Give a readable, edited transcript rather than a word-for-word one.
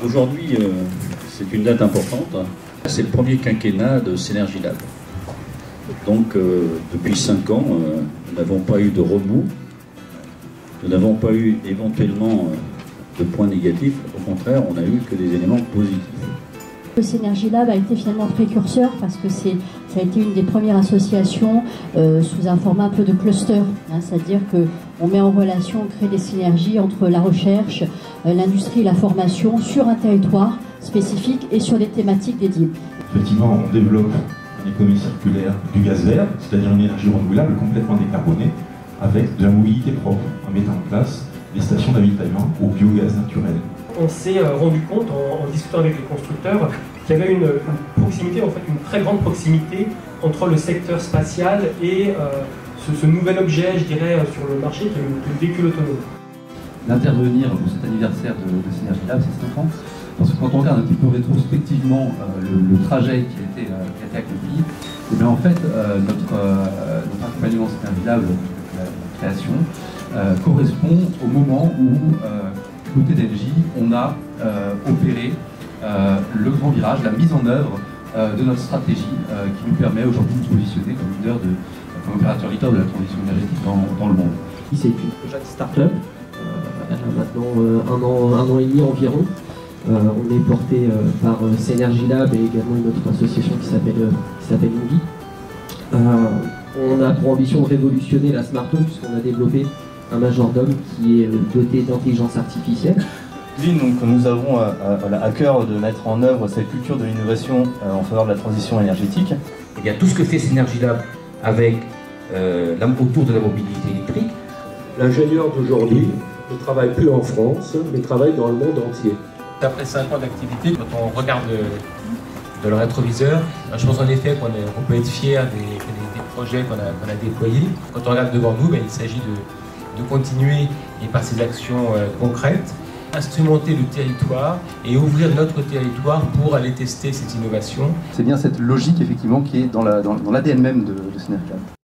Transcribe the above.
Aujourd'hui, c'est une date importante. C'est le premier quinquennat de Synergie Lab. Donc, depuis 5 ans, nous n'avons pas eu de remous. Nous n'avons pas eu éventuellement de points négatifs. Au contraire, on n'a eu que des éléments positifs. Le Synergie Lab a été finalement précurseur parce que ça a été une des premières associations sous un format un peu de cluster, hein, c'est-à-dire qu'on met en relation, on crée des synergies entre la recherche, l'industrie et la formation sur un territoire spécifique et sur des thématiques dédiées. Effectivement, on développe une économie circulaire du gaz vert, c'est-à-dire une énergie renouvelable complètement décarbonée, avec de la mobilité propre, en mettant en place des stations d'avitaillement au biogaz naturel. On s'est rendu compte en discutant avec les constructeurs qu'il y avait une proximité, en fait une très grande proximité entre le secteur spatial et ce nouvel objet, je dirais, sur le marché qui est le véhicule autonome. D'intervenir pour cet anniversaire de Synergie Lab, c'est 5 ans, parce que quand on regarde un petit peu rétrospectivement le trajet qui a été accompli, et bien en fait notre accompagnement Synergie Lab, la création, correspond au moment où côté d'Engie, on a opéré le grand virage, la mise en œuvre de notre stratégie qui nous permet aujourd'hui de nous positionner comme opérateur leader de la transition énergétique dans le monde. C'est une jeune start-up, elle a maintenant un an et demi environ. On est porté par Synergie Lab et également une autre association qui s'appelle Invi. On a pour ambition de révolutionner la smart home puisqu'on a développé un majordome qui est doté d'intelligence artificielle. Donc, nous avons à cœur de mettre en œuvre cette culture de l'innovation en faveur de la transition énergétique. Et bien, tout ce que fait Synergie Lab avec, autour de la mobilité électrique. L'ingénieur d'aujourd'hui ne travaille plus en France, mais travaille dans le monde entier. Après 5 ans d'activité, quand on regarde de le rétroviseur, je pense en effet qu'on peut être fier des projets qu'on a déployés. Quand on regarde devant nous, il s'agit de continuer et par ces actions concrètes, instrumenter le territoire et ouvrir notre territoire pour aller tester cette innovation. C'est bien cette logique effectivement qui est dans l'ADN même de Synergie Lab.